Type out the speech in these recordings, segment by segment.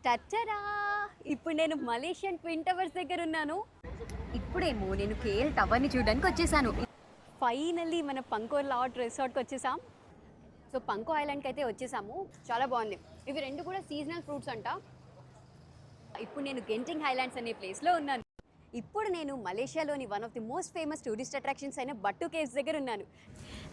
టచ్చరా! ఇప్పుడు నేను Malaysian twin towers దగ్గర ఉన్నాను. ఇప్పుడేమో నేను కేఎల్ టవర్ని చూడడానికి వచ్చేసాను. ఫైనల్లీ మన పంకో లాట్ రిసార్ట్కి వచ్చేసాం. సో పంకో ఐలాండ్కి అయితే వచ్చేసాము. చాలా బాగుంది. ఇవి రెండు కూడా సీజనల్ ఫ్రూట్స్ అంట. ఇప్పుడు నేను గెంటింగ్ హైలాండ్స్ అనే ప్లేస్లో ఉన్నాను. ఇప్పుడు నేను మలేషియాలోని one of the most famous tourist attractions అయిన బట్టు కేవ్స్ దగ్గర ఉన్నాను.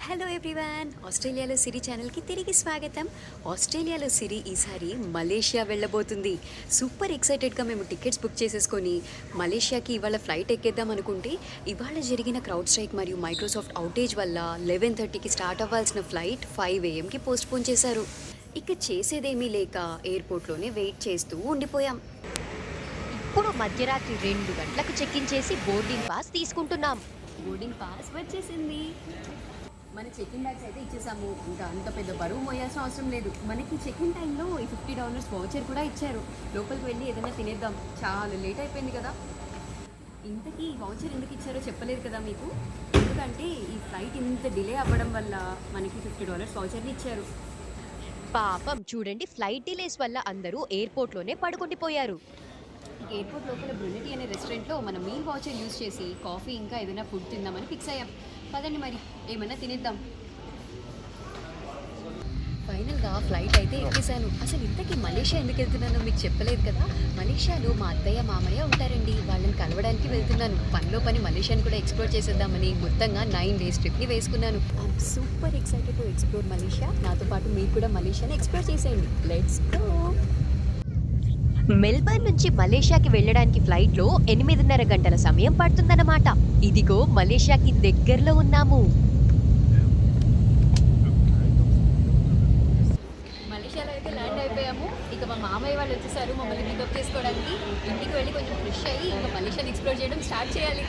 హలో ఎవ్రీవన్, ఆస్ట్రేలియాలో సిరి ఛానల్కి తిరిగి స్వాగతం. ఆస్ట్రేలియాలో సిరి ఈసారి మలేషియా వెళ్ళబోతుంది. సూపర్ ఎక్సైటెడ్గా మేము టికెట్స్ బుక్ చేసేసుకొని మలేషియాకి ఇవాళ ఫ్లైట్ ఎక్కేద్దాం అనుకుంటే ఇవాళ జరిగిన క్రౌడ్ స్ట్రైక్ మరియు మైక్రోసాఫ్ట్ అవుటేజ్ వల్ల 11:30కి స్టార్ట్ అవ్వాల్సిన ఫ్లైట్ 5 AM పోస్ట్పోన్ చేశారు. ఇక చేసేదేమీ లేక ఎయిర్పోర్ట్లోనే వెయిట్ చేస్తూ ఉండిపోయాం. ఇప్పుడు మధ్యరాత్రి 2 గంటలకు చెక్ఇన్ చేసి బోర్డింగ్ పాస్ తీసుకుంటున్నాం. బోర్డింగ్ పాస్ వచ్చేసింది. మన చెక్ఇన్ బ్యాగ్స్ అయితే ఇచ్చేసాము. ఇంకా అంత పెద్ద బరువు మోయాల్సిన అవసరం లేదు. మనకి చెక్ఇన్ టైంలో ఈ $50 వౌచర్ కూడా ఇచ్చారు. లోపలికి వెళ్ళి ఏదైనా తినేద్దాం. చాలా లేట్ అయిపోయింది కదా. ఇంతకీ ఈ వౌచర్ ఎందుకు ఇచ్చారో చెప్పలేదు కదా మీకు. ఎందుకంటే ఈ ఫ్లైట్ ఇంత డిలే అవ్వడం వల్ల మనకి $50 వౌచర్ని ఇచ్చారు. పాపం చూడండి, ఫ్లైట్ డిలేస్ వల్ల అందరూ ఎయిర్పోర్ట్లోనే పడుకుండిపోయారు. ఎయిర్పోర్ట్ లోపల బ్రునెటీ అనే రెస్టారెంట్లో మనం మీల్ వాచర్ యూజ్ చేసి కాఫీ ఇంకా ఏదైనా ఫుడ్ తిందామని ఫిక్స్ అయ్యాం. పదండి మరి ఏమన్నా తినేద్దాం. ఫైనల్గా ఫ్లైట్ అయితే ఎక్కేసాను. అసలు ఇంతకీ మలేషియా ఎందుకు వెళ్తున్నానో మీకు చెప్పలేదు కదా. మలేషియాలో మా అత్తయ్య మామయ్య ఉంటారండి. వాళ్ళని కలవడానికి వెళ్తున్నాను. పనిలో పని మలేషియాని కూడా ఎక్స్ప్లోర్ చేసేద్దామని మొత్తంగా 9 days ట్రిప్ని వేసుకున్నాను. I'm super excited to explore Malaysia. నాతో పాటు మీరు కూడా మలేషియాని ఎక్స్ప్లోర్ చేసేయండి. Let's go. మెల్బర్న్ నుంచి మలేషియాకి వెళ్ళడానికి ఫ్లైట్లో 8:30 గంటల సమయం పడుతుందన్నమాట. ఇదిగో మలేషియాకి దగ్గరలో ఉన్నాము. మలేషియాలో అయితే ల్యాండ్ అయిపోయాము. ఇక మా మామయ్య వాళ్ళు వచ్చేసారు మమ్మల్ని పికప్ చేసుకోవడానికి. ఇంటికి వెళ్ళి కొంచెం ఫ్రెష్ అయ్యి ఇంకా మలేషియాని ఎక్స్ప్లోర్ చేయడం స్టార్ట్ చేయాలి.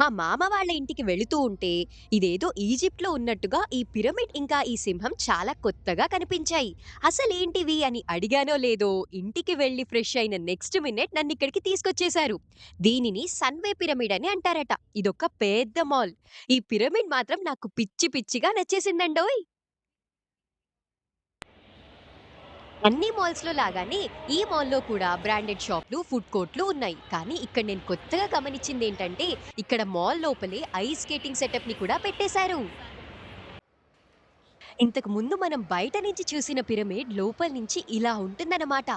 మా మామ వాళ్ళ ఇంటికి వెళుతూ ఉంటే ఇదేదో ఈజిప్ట్లో ఉన్నట్టుగా ఈ పిరమిడ్ ఇంకా ఈ సింహం చాలా కొత్తగా కనిపించాయి. అసలేంటివి అని అడిగానో లేదో ఇంటికి వెళ్ళి ఫ్రెష్ అయిన నెక్స్ట్ మినిట్ నన్ను ఇక్కడికి తీసుకొచ్చేశారు. దీనిని సన్వే పిరమిడ్ అని అంటారట. ఇదొక పెద్ద మాల్. ఈ పిరమిడ్ మాత్రం నాకు పిచ్చి పిచ్చిగా నచ్చేసిందండోయ్. అన్ని మాల్స్లో లాగానే ఈ మాల్లో కూడా బ్రాండెడ్ షాప్లు, ఫుడ్ కోర్ట్లు ఉన్నాయి. కానీ ఇక్కడ నేను కొత్తగా గమనించింది ఏంటంటే ఇక్కడ మాల్ లోపలే ఐస్ స్కేటింగ్ సెటప్ ని కూడా పెట్టేశారు. ఇంతకు ముందు మనం బయట నుంచి చూసిన పిరమిడ్ లోపల నుంచి ఇలా ఉంటుందన్నమాట.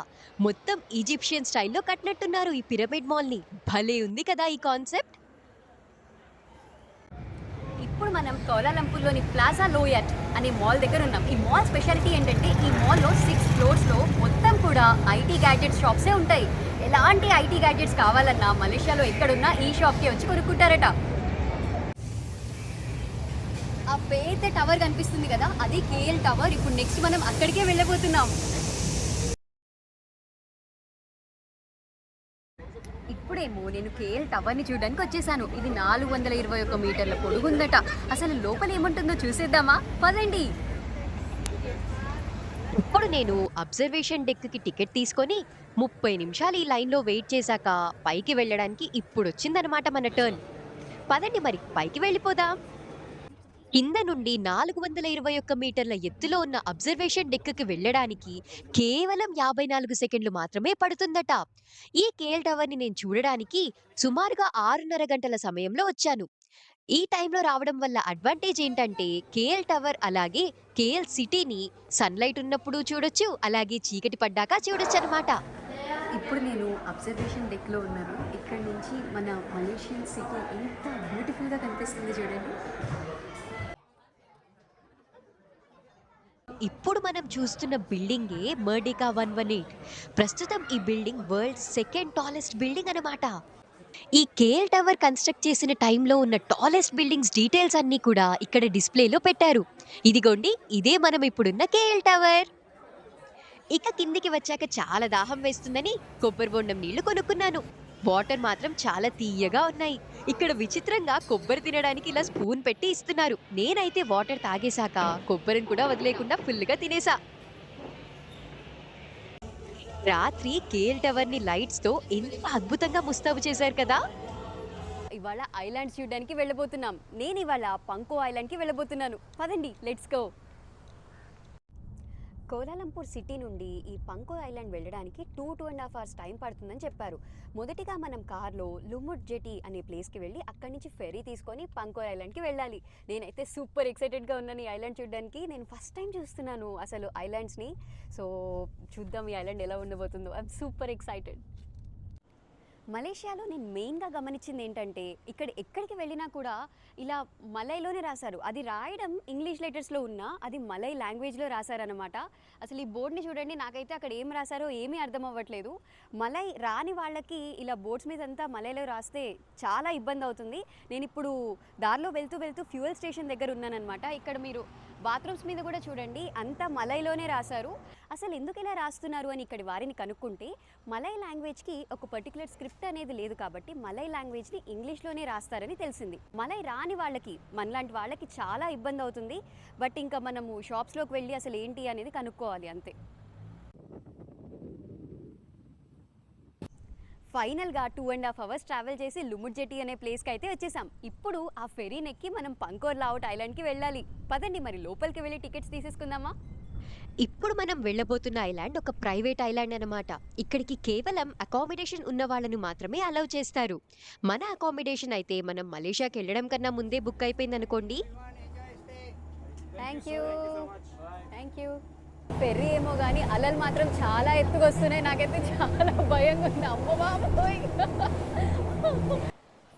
మొత్తం ఈజిప్షియన్ స్టైల్లో కట్టినట్టున్నారు ఈ పిరమిడ్ మాల్ ని. భలే ఉంది కదా ఈ కాన్సెప్ట్. ఇప్పుడు మనం కౌలాలంపూర్లోని ప్లాజా లోయట్ అనే మాల్ దగ్గర ఉన్నాం. ఈ మాల్ స్పెషాలిటీ ఏంటంటే ఈ మాల్లో 6 floors మొత్తం కూడా ఐటీ గ్యాడ్జెట్స్ షాప్సే ఉంటాయి. ఎలాంటి ఐటీ గ్యాడ్జెట్స్ కావాలన్నా మలేషియాలో ఎక్కడున్నా ఈ షాప్కి వచ్చి కొనుక్కుంటారట. ఆ పెద్ద టవర్ కనిపిస్తుంది కదా, అది కేఎల్ టవర్. ఇప్పుడు నెక్స్ట్ మనం అక్కడికే వెళ్ళబోతున్నాం. ఇప్పుడేమో నేను కేఎల్ టవర్ని చూడడానికి వచ్చేసాను. ఇది 421 మీటర్ల పొడుగుందట. అసలు లోపల ఏముంటుందో చూసేద్దామా, పదండి. ఇప్పుడు నేను అబ్జర్వేషన్ డెక్కి టికెట్ తీసుకొని 30 నిమిషాలు ఈ లైన్లో వెయిట్ చేశాక పైకి వెళ్ళడానికి ఇప్పుడు వచ్చిందనమాట మన టర్న్. పదండి మరి పైకి వెళ్ళిపోదాం. కింద నుండి 421 మీటర్ల ఎత్తులో ఉన్న అబ్జర్వేషన్ డెక్కి వెళ్ళడానికి కేవలం 54 సెకండ్లు మాత్రమే పడుతుందట. ఈ కేఎల్ టవర్ని నేను చూడడానికి సుమారుగా 6:30 గంటల సమయంలో వచ్చాను. ఈ టైంలో రావడం వల్ల అడ్వాంటేజ్ ఏంటంటే కేఎల్ టవర్ అలాగే కేఎల్ సిటీని సన్లైట్ ఉన్నప్పుడు చూడొచ్చు, అలాగే చీకటి పడ్డాక చూడొచ్చు అనమాట. ఇప్పుడు నేను అబ్జర్వేషన్ డెక్లో ఉన్నాను. ఇక్కడ నుంచి మన మలేషియన్ సిటీ ఎంత బ్యూటిఫుల్గా కనిపిస్తుంది చూడండి. ఇప్పుడు మనం చూస్తున్న బిల్డింగే మర్డికా 118. ప్రస్తుతం ఈ building world 2nd tallest building అనమాట. ఈ కేఎల్ టవర్ కన్స్ట్రక్ట్ చేసిన టైంలో ఉన్న టాలెస్ట్ బిల్డింగ్స్ డీటెయిల్స్ అన్ని కూడా ఇక్కడ డిస్ప్లేలో పెట్టారు. ఇదిగోండి, ఇదే మనం ఇప్పుడున్న కేఎల్ టవర్. ఇక కిందికి వచ్చాక చాలా దాహం వేస్తుందని కొబ్బరి బొండం నీళ్లు కొనుక్కున్నాను. వాటర్ మాత్రం చాలా తీయగా ఉన్నాయి. ఇక్కడ విచిత్రంగా కొబ్బరి తినడానికి ఇలా స్పూన్ పెట్టి ఇస్తున్నారు. నేనైతే వాటర్ తాగేశాక కొబ్బరిని కూడా వదిలేకుండా ఫుల్గా తినేసా. రాత్రి కేఎల్ టవర్ ని లైట్స్ తో ఎంత అద్భుతంగా ముస్తాబు చేశారు కదా. ఇవాళ ఐలాండ్స్ చూడడానికి వెళ్ళబోతున్నాం. నేను ఇవాళ పంకో ఐలాండ్కి వెళ్ళబోతున్నాను. పదండి, లెట్స్ గో. కోలాలంపూర్ సిటీ నుండి ఈ పంకోర్ ఐలాండ్ వెళ్ళడానికి 2.5 అవర్స్ టైం పడుతుందని చెప్పారు. మొదటిగా మనం కార్లో లుముడ్ జెటీ అనే ప్లేస్కి వెళ్ళి అక్కడి నుంచి ఫెరీ తీసుకొని పంకోర్ ఐలాండ్కి వెళ్ళాలి. నేనైతే సూపర్ ఎక్సైటెడ్గా ఉన్నాను ఈ ఐలాండ్ చూడడానికి. నేను ఫస్ట్ టైం చూస్తున్నాను అసలు ఐలాండ్స్ని. సో చూద్దాం ఈ ఐలాండ్ ఎలా ఉండబోతుందో. I'm super excited. మలేషియాలో నేను మెయిన్గా గమనించింది ఏంటంటే ఇక్కడ ఎక్కడికి వెళ్ళినా కూడా ఇలా మలైలోనే రాశారు. అది రాయడం ఇంగ్లీష్ లెటర్స్లో ఉన్నా అది మలై లాంగ్వేజ్లో రాశారనమాట. అసలు ఈ బోర్డ్ని చూడండి, నాకైతే అక్కడ ఏం రాశారో ఏమీ అర్థం అవ్వట్లేదు. మలై రాని వాళ్ళకి ఇలా బోర్డ్స్ మీద అంతా మలైలో రాస్తే చాలా ఇబ్బంది అవుతుంది. నేను ఇప్పుడు దారిలో వెళ్తూ వెళ్తూ ఫ్యూయల్ స్టేషన్ దగ్గర ఉన్నానన్నమాట. ఇక్కడ మీరు బాత్రూమ్స్ మీద కూడా చూడండి అంతా మలైలోనే రాశారు. అసలు ఎందుకు ఇలా రాస్తున్నారు అని ఇక్కడి వారిని కనుక్కుంటే మలై లాంగ్వేజ్కి ఒక పర్టికులర్ స్క్రిప్ట్ అనేది లేదు కాబట్టి మలై లాంగ్వేజ్ని ఇంగ్లీష్లోనే రాస్తారని తెలిసింది. మలై రాని వాళ్ళకి, మనలాంటి వాళ్ళకి చాలా ఇబ్బంది అవుతుంది. బట్ ఇంకా మనము షాప్స్లోకి వెళ్ళి అసలు ఏంటి అనేది కనుక్కోవాలి అంతే. ఫైనల్గా 2.5 అవర్స్ ట్రావెల్ చేసి లుముడ్ జెటీ అనే ప్లేస్కి అయితే వచ్చేసాం. ఇప్పుడు ఆ ఫెరీని ఎక్కి మనం పంకోర్ లావుట్ ఐలాండ్కి వెళ్ళాలి. పదండి మరి లోపలికి వెళ్ళి టికెట్స్ తీసేసుకుందామా. ఇప్పుడు మనం వెళ్ళబోతున్న ఐలాండ్ ఒక ప్రైవేట్ ఐలాండ్ అన్నమాట. ఇక్కడికి కేవలం అకామిడేషన్ ఉన్న వాళ్ళను మాత్రమే అలౌ చేస్తారు. మన అకామిడేషన్ అయితే మనం మలేషియాకి వెళ్ళడం కన్నా ముందే బుక్ అయిపోయింది అనుకోండి. Thank you. ఫెర్రీ ఏమో కానీ అలలు మాత్రం చాలా ఎత్తుగా వస్తున్నాయి. నాకైతే చాలా భయంగా ఉంది. అమ్మ బాబోయ్.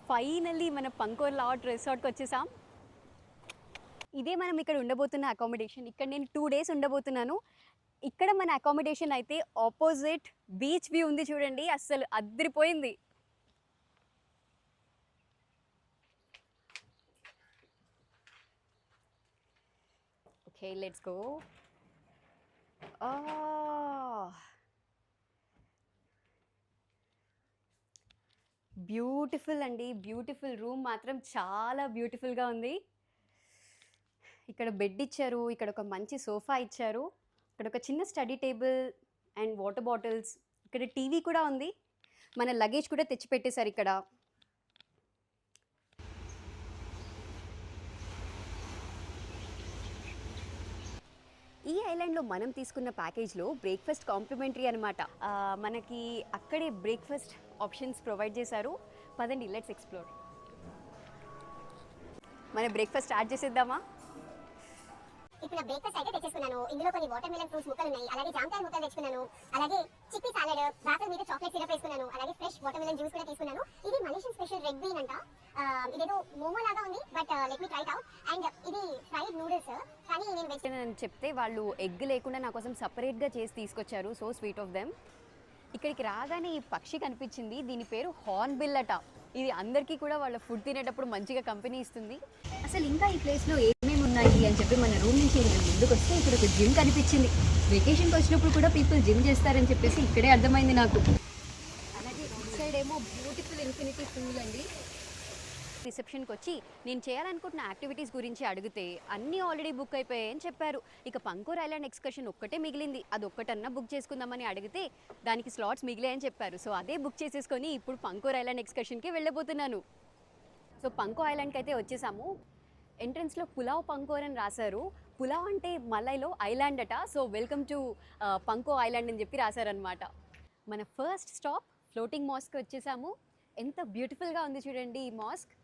ఫైనల్లీ మన పంకోర్ లావుట్ రిసార్ట్కి వచ్చేసాం. ఇదే మనం ఇక్కడ ఉండబోతున్న అకామిడేషన్. ఇక్కడ నేను 2 డేస్ ఉండబోతున్నాను. ఇక్కడ మన అకామిడేషన్ అయితే ఆపోజిట్ బీచ్ వ్యూ ఉంది చూడండి, అస్సలు అద్దరిపోయింది. Okay, let's go. బ్యూటిఫుల్ అండి, బ్యూటిఫుల్. రూమ్ మాత్రం చాలా బ్యూటిఫుల్గా ఉంది. ఇక్కడ బెడ్ ఇచ్చారు, ఇక్కడ ఒక మంచి సోఫా ఇచ్చారు, ఇక్కడ ఒక చిన్న study table and water bottles, ఇక్కడ టీవీ కూడా ఉంది. మన లగేజ్ కూడా తెచ్చిపెట్టేశారు ఇక్కడ. ఈ ఐలాండ్లో మనం తీసుకున్న ప్యాకేజ్లో బ్రేక్ఫాస్ట్ కాంప్లిమెంటరీ అనమాట. మనకి అక్కడే బ్రేక్ఫాస్ట్ ఆప్షన్స్ ప్రొవైడ్ చేశారు. పదండి, లెట్స్ ఎక్స్ప్లోర్. మన బ్రేక్ఫాస్ట్ స్టార్ట్ చేసేద్దామా? ఇప్పుడు బ్రేక్ఫాస్ట్ అయితే తెచ్చేసుకున్నాను. ఇందులో కొన్ని వాటర్ మెలన్ ఫ్రూట్స్ ముక్కలు ఉన్నాయి, అలాగే జామకాయ ముక్కలు తెచ్చుకున్నాను, అలాగే చిక్కీ సాలెడ్, బాసల్ మీద చాక్లెట్ సిరప్ వేసుకున్నాను, అలాగే ఫ్రెష్ వాటర్ మెలన్ జ్యూస్ కూడా తీసుకున్నాను. ఇది మలేషియన్ స్పెషల్ రెడ్ బీన్ అంట. ఇదేదో మోమో లాగా ఉంది, but let me try it out. And ఇది ఫ్రైడ్ నూడిల్స్, కానీ నేను వెజిటేరియన్ చెప్తే వాళ్ళు ఎగ్ లేకుండా నా కోసం సపరేట్గా చేసి తీసుకొచ్చారు. So sweet of them. ఇక్కడికి రాగానే ఈ పక్షి కనిపించింది. దీని పేరు హార్న్ బిల్ అట. ఇది అందరికీ కూడా వాళ్ళ ఫుడ్ తినేటప్పుడు మంచిగా కంపెనీ ఇస్తుంది. అసలు ఇంకా ఈ ప్లేస్లో ఏమేమి ఉన్నాయి అని చెప్పి మన రూమ్ నుంచి ముందుకు వస్తే ఇక్కడ ఒక జిమ్ కనిపించింది. వెకేషన్కి వచ్చినప్పుడు కూడా పీపుల్ జిమ్ చేస్తారని చెప్పేసి ఇక్కడే అర్థమైంది నాకు. అలాగే ఇటు సైడ్ ఏమో బ్యూటిఫుల్ ఇన్ఫినిటీ పూల్ అండి. రిసెప్షన్కి వచ్చి నేను చేయాలనుకుంటున్న యాక్టివిటీస్ గురించి అడిగితే అన్నీ ఆల్రెడీ బుక్ అయిపోయాయని చెప్పారు. ఇక పంకోర్ ఐలాండ్ ఎక్స్కర్షన్ ఒక్కటే మిగిలింది, అది ఒక్కటన్నా బుక్ చేసుకుందామని అడిగితే దానికి స్లాట్స్ మిగిలాయని చెప్పారు. సో అదే బుక్ చేసేసుకొని ఇప్పుడు పంకోర్ ఐలాండ్ ఎక్స్కర్షన్కి వెళ్ళబోతున్నాను. సో పంకో ఐలాండ్కి అయితే వచ్చేసాము. ఎంట్రన్స్లో పులావ్ పంకోర్ అని రాశారు. పులావ్ అంటే మలైలో ఐలాండ్ అట. సో వెల్కమ్ టు పంకో ఐలాండ్ అని చెప్పి రాశారనమాట. మన ఫస్ట్ స్టాప్ ఫ్లోటింగ్ మాస్క్ వచ్చేసాము. ఎంత బ్యూటిఫుల్గా ఉంది చూడండి ఈ మాస్క్.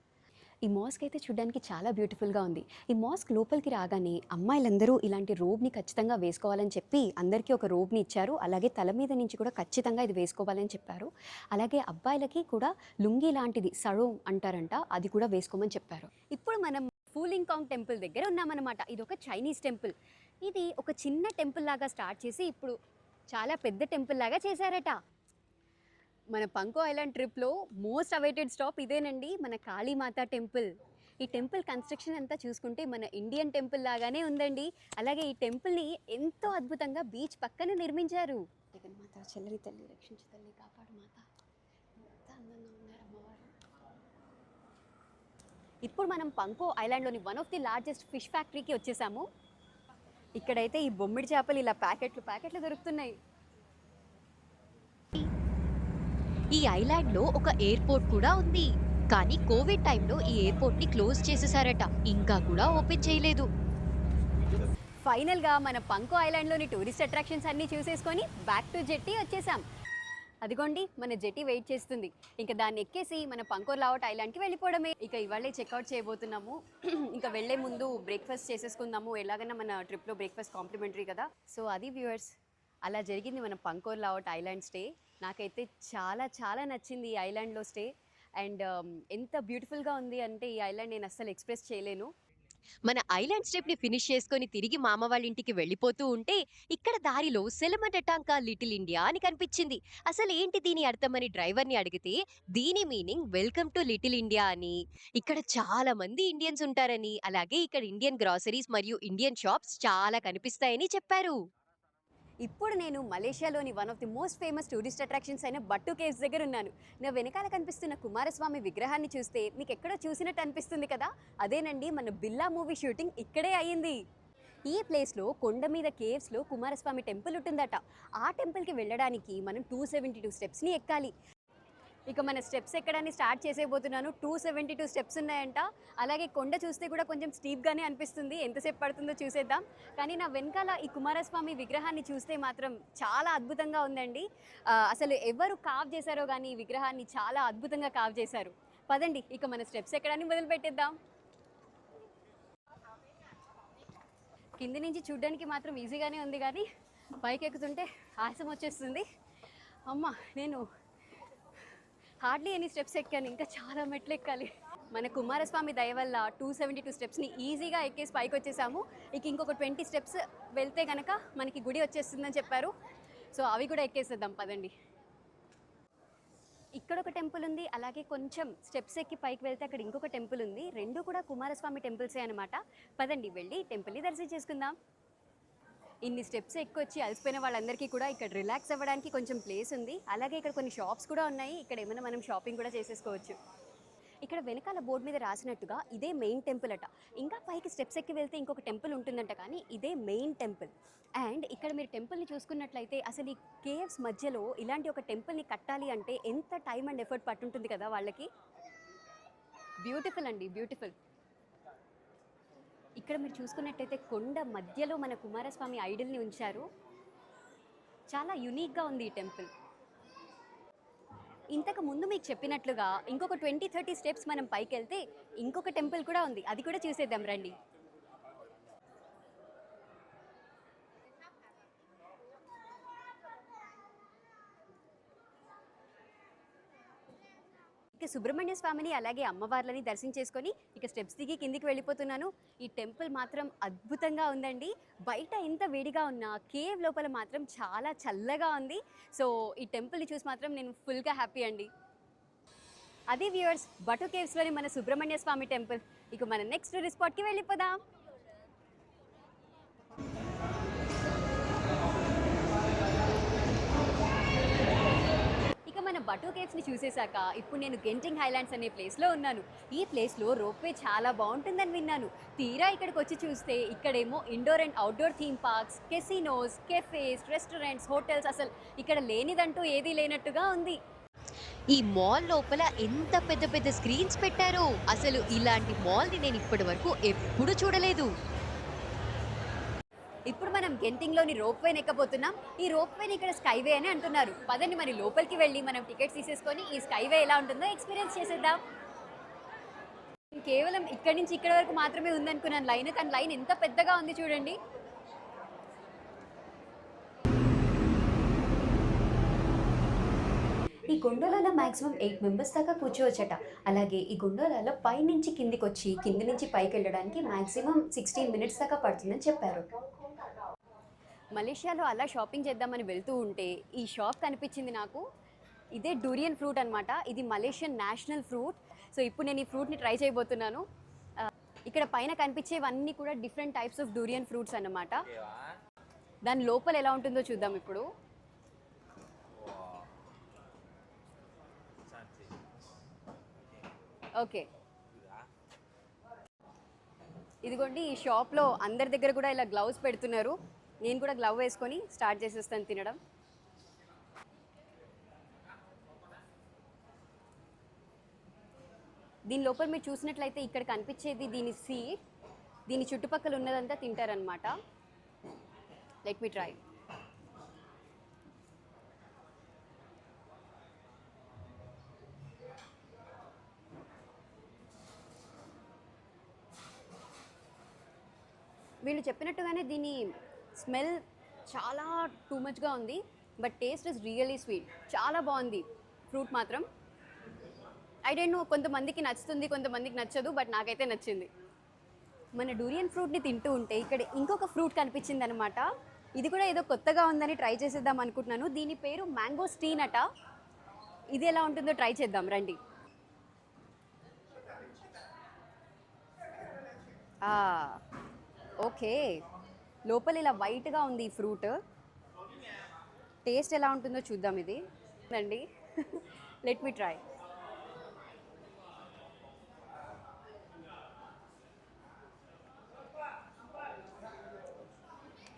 ఈ మాస్క్ అయితే చూడడానికి చాలా బ్యూటిఫుల్గా ఉంది. ఈ మాస్క్ లోపలికి రాగానే అమ్మాయిలందరూ ఇలాంటి రోబ్ని ఖచ్చితంగా వేసుకోవాలని చెప్పి అందరికీ ఒక రోబ్ని ఇచ్చారు. అలాగే తల మీద నుంచి కూడా ఖచ్చితంగా ఇది వేసుకోవాలని చెప్పారు. అలాగే అబ్బాయిలకి కూడా లుంగీ లాంటిది సరో అంటారంట, అది కూడా వేసుకోమని చెప్పారు. ఇప్పుడు మనం ఫూలింగ్ కాంగ్ టెంపుల్ దగ్గర ఉన్నామన్నమాట. ఇది ఒక చైనీస్ టెంపుల్. ఇది ఒక చిన్న టెంపుల్ లాగా స్టార్ట్ చేసి ఇప్పుడు చాలా పెద్ద టెంపుల్ లాగా చేశారట. మన పంకో ఐలాండ్ ట్రిప్లో మోస్ట్ అవైటెడ్ స్టాప్ ఇదేనండి, మన కాళీమాత టెంపుల్. ఈ టెంపుల్ కన్స్ట్రక్షన్ అంతా చూసుకుంటే మన ఇండియన్ టెంపుల్ లాగానే ఉందండి. అలాగే ఈ టెంపుల్ని ఎంతో అద్భుతంగా బీచ్ పక్కన నిర్మించారు. జగన్మాత చెల్లరి తల్లి, రక్షించు తల్లి, కాపాడు మాత. ఎంత అందంగా ఉన్నారు అమ్మవారు. ఇప్పుడు మనం పంకో ఐలాండ్లోని one of the largest fish ఫ్యాక్టరీకి వచ్చేసాము. ఇక్కడైతే ఈ బొమ్మిడి చేపలు ఇలా ప్యాకెట్లు దొరుకుతున్నాయి. ఈ ఐలాండ్లో ఒక ఎయిర్పోర్ట్ కూడా ఉంది, కానీ కోవిడ్ టైంలో ఈ ఎయిర్పోర్ట్ని క్లోజ్ చేసేసారట, ఇంకా కూడా ఓపెన్ చేయలేదు. ఫైనల్గా మన పంకో ఐలాండ్లోని టూరిస్ట్ అట్రాక్షన్స్ అన్నీ చూసేసుకొని బ్యాక్ టు జెట్టి వచ్చేసాం. అదిగోండి మన జెట్టి వెయిట్ చేస్తుంది. ఇంకా దాన్ని ఎక్కేసి మన పంకోర్ లావట్ ఐలాండ్కి వెళ్ళిపోవడమే. ఇక ఇవాళే చెక్అవుట్ చేయబోతున్నాము. ఇంకా వెళ్ళే ముందు బ్రేక్ఫాస్ట్ చేసేసుకుందాము. ఎలాగైనా మన ట్రిప్లో బ్రేక్ఫాస్ట్ కాంప్లిమెంటరీ కదా. సో అది వ్యూవర్స్, అలా జరిగింది మన పంకోర్ లావట్ ఐలాండ్ స్టే. నాకైతే చాలా చాలా నచ్చింది ఈ ఐలాండ్లో స్టే. అండ్ ఎంత బ్యూటిఫుల్గా ఉంది అంటే ఈ ఐలాండ్ నేను అస్సలు ఎక్స్ప్రెస్ చేయలేను. మన ఐలాండ్ ట్రిప్ ని ఫినిష్ చేసుకొని తిరిగి మామ వాళ్ళ ఇంటికి వెళ్ళిపోతూ ఉంటే ఇక్కడ దారిలో సెలమటటాంకా లిటిల్ ఇండియా అని కనిపించింది. అసలు ఏంటి దీని అర్థమని డ్రైవర్ ని అడిగితే దీని meaning welcome to little India అని, ఇక్కడ చాలా మంది ఇండియన్స్ ఉంటారని, అలాగే ఇక్కడ ఇండియన్ గ్రాసరీస్ మరియు ఇండియన్ షాప్స్ చాలా కనిపిస్తాయని చెప్పారు. ఇప్పుడు నేను మలేషియాలోని one of the most famous tourist attractions అయిన బట్టు కేవ్స్ దగ్గర ఉన్నాను. నా వెనకాల కనిపిస్తున్న కుమారస్వామి విగ్రహాన్ని చూస్తే మీకు ఎక్కడో చూసినట్టు అనిపిస్తుంది కదా. అదేనండి, మన బిల్లా మూవీ షూటింగ్ ఇక్కడే అయ్యింది. ఈ ప్లేస్లో కొండ మీద కేవ్స్లో కుమారస్వామి టెంపుల్ ఉంటుందట. ఆ టెంపుల్కి వెళ్ళడానికి మనం 272 స్టెప్స్ని ఎక్కాలి. ఇక మన స్టెప్స్ ఎక్కడాన్ని స్టార్ట్ చేసేయబోతున్నాను. 272 స్టెప్స్ ఉన్నాయంట. అలాగే కొండ చూస్తే కూడా కొంచెం స్టీప్గానే అనిపిస్తుంది. ఎంతసేపు పడుతుందో చూసేద్దాం. కానీ నా వెనకాల ఈ కుమారస్వామి విగ్రహాన్ని చూస్తే మాత్రం చాలా అద్భుతంగా ఉందండి. అసలు ఎవరు కావ్ చేశారో కానీ ఈ విగ్రహాన్ని చాలా అద్భుతంగా కావ్ చేశారు. పదండి ఇక మన స్టెప్స్ ఎక్కడాన్ని మొదలు పెట్టేద్దాం. కింది నుంచి చూడ్డానికి మాత్రం ఈజీగానే ఉంది, కానీ పైకి ఎక్కుతుంటే ఆయాసం వచ్చేస్తుంది. అమ్మ, నేను హార్డ్లీ ఎన్ని స్టెప్స్ ఎక్కాను, ఇంకా చాలా మెట్లు ఎక్కాలి. మన కుమారస్వామి దయ వల్ల 272 స్టెప్స్ని ఈజీగా ఎక్కేసి పైకి వచ్చేసాము. ఇక ఇంకొక 20 స్టెప్స్ వెళ్తే కనుక మనకి గుడి వచ్చేస్తుందని చెప్పారు. సో అవి కూడా ఎక్కేసేద్దాం పదండి. ఇక్కడ ఒక టెంపుల్ ఉంది, అలాగే కొంచెం స్టెప్స్ ఎక్కి పైకి వెళ్తే అక్కడ ఇంకొక టెంపుల్ ఉంది. రెండు కూడా కుమారస్వామి టెంపుల్సే అనమాట. పదండి వెళ్ళి టెంపుల్ని దర్శనం చేసుకుందాం. ఇన్ని స్టెప్స్ ఎక్కొచ్చి అలసిపోయిన వాళ్ళందరికీ కూడా ఇక్కడ రిలాక్స్ అవ్వడానికి కొంచెం ప్లేస్ ఉంది. అలాగే ఇక్కడ కొన్ని షాప్స్ కూడా ఉన్నాయి. ఇక్కడ ఏమైనా మనం షాపింగ్ కూడా చేసేసుకోవచ్చు. ఇక్కడ వెనకాల బోర్డు మీద రాసినట్టుగా ఇదే మెయిన్ టెంపుల్ అట. ఇంకా పైకి స్టెప్స్ ఎక్కి వెళ్తే ఇంకొక టెంపుల్ ఉంటుందంట, కానీ ఇదే మెయిన్ టెంపుల్. అండ్ ఇక్కడ మీరు టెంపుల్ని చూసుకున్నట్లయితే అసలు ఈ కేవ్స్ మధ్యలో ఇలాంటి ఒక టెంపుల్ని కట్టాలి అంటే ఎంత టైం అండ్ ఎఫర్ట్ పట్టుంటుంది కదా వాళ్ళకి. బ్యూటిఫుల్ అండి, బ్యూటిఫుల్. ఇక్కడ మీరు చూసుకున్నట్టయితే కొండ మధ్యలో మన కుమారస్వామి ఐడల్ని ఉంచారు. చాలా యునిక్గా ఉంది ఈ టెంపుల్. ఇంతకు ముందు మీకు చెప్పినట్లుగా ఇంకొక 20-30 స్టెప్స్ మనం పైకి వెళ్తే ఇంకొక టెంపుల్ కూడా ఉంది. అది కూడా చూసేద్దాం రండి. ఇక సుబ్రహ్మణ్య స్వామిని అలాగే అమ్మవార్లని దర్శనం చేసుకొని ఇక స్టెప్స్ దిగి కిందికి వెళ్ళిపోతున్నాను. ఈ టెంపుల్ మాత్రం అద్భుతంగా ఉందండి. బయట ఎంత వేడిగా ఉన్నా కేవ్ లోపల మాత్రం చాలా చల్లగా ఉంది. సో ఈ టెంపుల్ని చూసి మాత్రం నేను ఫుల్గా హ్యాపీ అండి. అదే వ్యూవర్స్, బటు కేవ్స్లోని మన సుబ్రహ్మణ్య స్వామి టెంపుల్. ఇక మన నెక్స్ట్ టూరిస్ట్ స్పాట్కి వెళ్ళిపోదాం. మన బటు కేవ్స్ని చూసేశాక ఇప్పుడు నేను గెంటింగ్ హైలాండ్స్ అనే ప్లేస్లో ఉన్నాను. ఈ ప్లేస్లో రోప్వే చాలా బాగుంటుందని విన్నాను. తీరా ఇక్కడికి వచ్చి చూస్తే ఇక్కడేమో indoor and outdoor theme parks, casinos, cafes, restaurants, hotels, అసలు ఇక్కడ లేనిదంటూ ఏదీ లేనట్టుగా ఉంది. ఈ మాల్ లోపల ఎంత పెద్ద పెద్ద స్క్రీన్స్ పెట్టారో, అసలు ఇలాంటి మాల్ని నేను ఇప్పటి వరకు ఎప్పుడు చూడలేదు. ఇప్పుడు మనం గెంటింగ్లోని రోప్వేని ఎక్కబోతున్నాం. ఈ రోప్వేని ఇక్కడ స్కైవే అని అంటున్నారు. పదండి మరి లోపలికి వెళ్ళి మనం టికెట్స్ తీసేసుకొని ఈ స్కైవే ఎలా ఉంటుందో ఎక్స్పీరియన్స్ చేసేద్దాం. కేవలం ఇక్కడి నుంచి ఇక్కడ వరకు మాత్రమే ఉందనుకున్నాను లైన్, కానీ లైన్ ఎంత పెద్దగా ఉంది చూడండి. ఈ గొండోలాలో మ్యాక్సిమం 8 మెంబర్స్ దాకా కూర్చోవచ్చట. అలాగే ఈ గొండోలాలో పై నుంచి కిందికి వచ్చి కింది నుంచి పైకి వెళ్ళడానికి మ్యాక్సిమం 16 మినిట్స్ దాకా పడుతుందని చెప్పారు. మలేషియాలో అలా షాపింగ్ చేద్దామని వెళ్తూ ఉంటే ఈ షాప్ కనిపించింది నాకు. ఇదే డూరియన్ ఫ్రూట్ అనమాట. ఇది మలేషియన్ నేషనల్ ఫ్రూట్. సో ఇప్పుడు నేను ఈ ఫ్రూట్ని ట్రై చేయబోతున్నాను. ఇక్కడ పైన కనిపించేవన్నీ కూడా different types of durian fruits అన్నమాట. దాని లోపల ఎలా ఉంటుందో చూద్దాం ఇప్పుడు. ఓకే, ఇదిగోండి ఈ షాప్లో అందరి దగ్గర కూడా ఇలా గ్లౌస్ పెడుతున్నారు. నేను కూడా గ్లవ్ వేసుకొని స్టార్ట్ చేసేస్తాను తినడం. దీని లోపల మీరు చూసినట్లయితే ఇక్కడ కనిపించేది దీని సీడ్. దీని చుట్టుపక్కల ఉన్నదంతా తింటారనమాట. Let me try. వీళ్ళు చెప్పినట్టుగానే దీని స్మెల్ చాలా టూ మచ్గా ఉంది, but taste is really sweet. చాలా బాగుంది ఫ్రూట్ మాత్రం. ఐ డోంట్ నో, కొంతమందికి నచ్చుతుంది, కొంతమందికి నచ్చదు, బట్ నాకైతే నచ్చింది. మన డూరియన్ ఫ్రూట్ని తింటూ ఉంటే ఇక్కడ ఇంకొక ఫ్రూట్ కనిపించింది అనమాట. ఇది కూడా ఏదో కొత్తగా ఉందని ట్రై చేసేద్దాం అనుకుంటున్నాను. దీని పేరు మ్యాంగో స్టీన్ అట. ఇది ఎలా ఉంటుందో ట్రై చేద్దాం రండి. ఓకే, లోపల ఇలా వైట్గా ఉంది ఈ ఫ్రూట్. టేస్ట్ ఎలా ఉంటుందో చూద్దాం. ఇది రండి, లెట్ మీ ట్రై.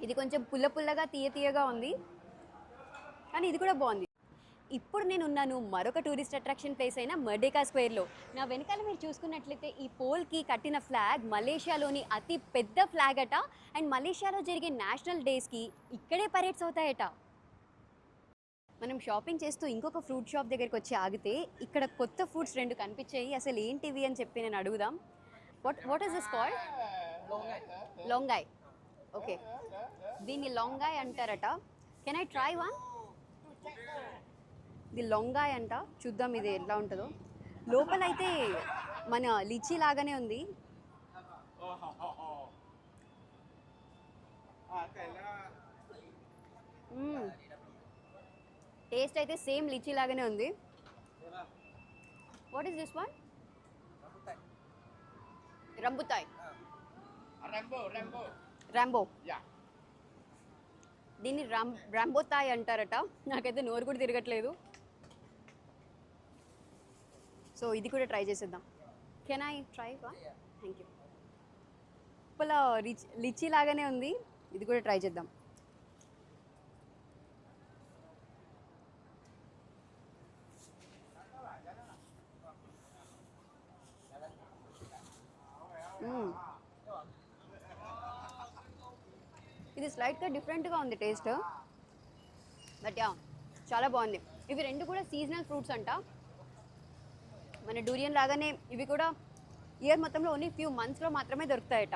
ఇది కొంచెం పుల్లగా తీయగా ఉంది, కానీ ఇది కూడా బాగుంది. ఇప్పుడు నేను ఉన్నాను మరొక టూరిస్ట్ అట్రాక్షన్ ప్లేస్ అయిన మర్డేకా స్క్వేర్లో. నా వెనకాల మీరు చూసుకున్నట్లయితే ఈ పోల్కి కట్టిన ఫ్లాగ్ మలేషియాలోని అతి పెద్ద ఫ్లాగ్ అట. అండ్ మలేషియాలో జరిగే నేషనల్ డేస్కి ఇక్కడే పరేడ్స్ అవుతాయట. మనం షాపింగ్ చేస్తూ ఇంకొక ఫ్రూట్ షాప్ దగ్గరికి వచ్చి ఆగితే ఇక్కడ కొత్త ఫ్రూట్స్ 2 కనిపించాయి. అసలు ఏంటివి అని చెప్పి నేను అడుగుదాం. What is this called? లొంగాయ్. ఓకే, దీన్ని లొంగాయ్ అంటారట. Can I try one? ఇది లొంగాయ్ అంట. చూద్దాం ఇది ఎలా ఉంటుందో. లోపల అయితే మన లిచీ లాగానే ఉంది. టేస్ట్ అయితే సేమ్ లిచీ లాగానే ఉంది. What is this one? Rambutan. Rambo. దీన్ని రాంబోతాయ్ అంటారట. నాకైతే నోరు కూడా తిరగట్లేదు. సో ఇది కూడా ట్రై చేసేద్దాం. Can I try one? Thank you. లోపల లిచీ లాగానే ఉంది. ఇది కూడా ట్రై చేద్దాం. ఇది స్లైట్గా డిఫరెంట్గా ఉంది టేస్ట్, బట్ యా చాలా బాగుంది. ఇవి 2 కూడా సీజనల్ ఫ్రూట్స్ అంట. మన డూరియన్ లాగానే ఇవి కూడా ఇయర్ మొత్తంలో ఓన్లీ ఫ్యూ మంత్స్లో మాత్రమే దొరుకుతాయట.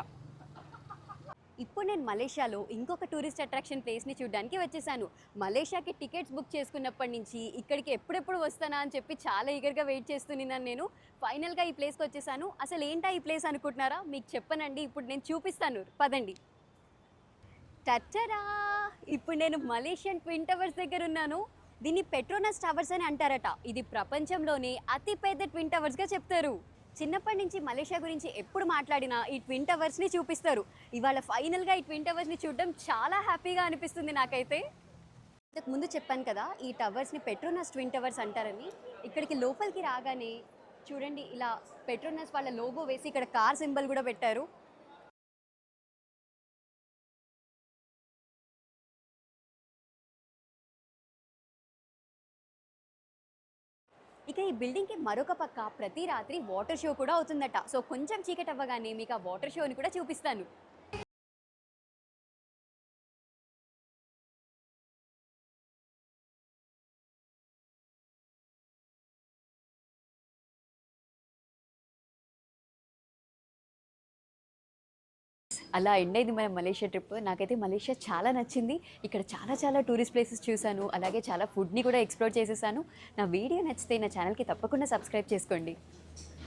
ఇప్పుడు నేను మలేషియాలో ఇంకొక టూరిస్ట్ అట్రాక్షన్ ప్లేస్ని చూడడానికి వచ్చేసాను. మలేషియాకి టికెట్స్ బుక్ చేసుకున్నప్పటి నుంచి ఇక్కడికి ఎప్పుడెప్పుడు వస్తానా అని చెప్పి చాలా ఈగర్గా వెయిట్ చేస్తున్నాను నేను. ఫైనల్గా ఈ ప్లేస్కి వచ్చేసాను. అసలు ఏంటా ఈ ప్లేస్ అనుకుంటున్నారా? మీకు చెప్పనండి, ఇప్పుడు నేను చూపిస్తాను, పదండి. టచ్చరా! ఇప్పుడు నేను మలేషియన్ ట్విన్ టవర్స్ దగ్గర ఉన్నాను. దీన్ని పెట్రోనస్ టవర్స్ అని అంటారట. ఇది ప్రపంచంలోనే అతిపెద్ద ట్విన్ టవర్స్గా చెప్తారు. చిన్నప్పటి నుంచి మలేషియా గురించి ఎప్పుడు మాట్లాడినా ఈ ట్విన్ టవర్స్ని చూపిస్తారు. ఇవాళ ఫైనల్గా ఈ ట్విన్ టవర్స్ని చూడడం చాలా హ్యాపీగా అనిపిస్తుంది నాకైతే. ఇంతకు ముందు చెప్పాను కదా ఈ టవర్స్ని పెట్రోనస్ ట్విన్ టవర్స్ అంటారని. ఇక్కడికి లోపలికి రాగానే చూడండి, ఇలా పెట్రోనస్ వాళ్ళ లోగో వేసి ఇక్కడ కార్ సింబల్ కూడా పెట్టారు. ఇక ఈ బిల్డింగ్కి మరొక పక్క ప్రతి రాత్రి వాటర్ షో కూడా అవుతుందట. సో కొంచెం చీకటి అవ్వగానే మీకు ఆ వాటర్ షోని కూడా చూపిస్తాను. అలా ఎండ్ అయింది మన మలేషియా ట్రిప్. నాకైతే మలేషియా చాలా నచ్చింది. ఇక్కడ చాలా టూరిస్ట్ ప్లేసెస్ చూశాను, అలాగే చాలా ఫుడ్ని కూడా ఎక్స్ప్లోర్ చేసేసాను. నా వీడియో నచ్చితే నా ఛానల్కి తప్పకుండా సబ్స్క్రైబ్ చేసుకోండి.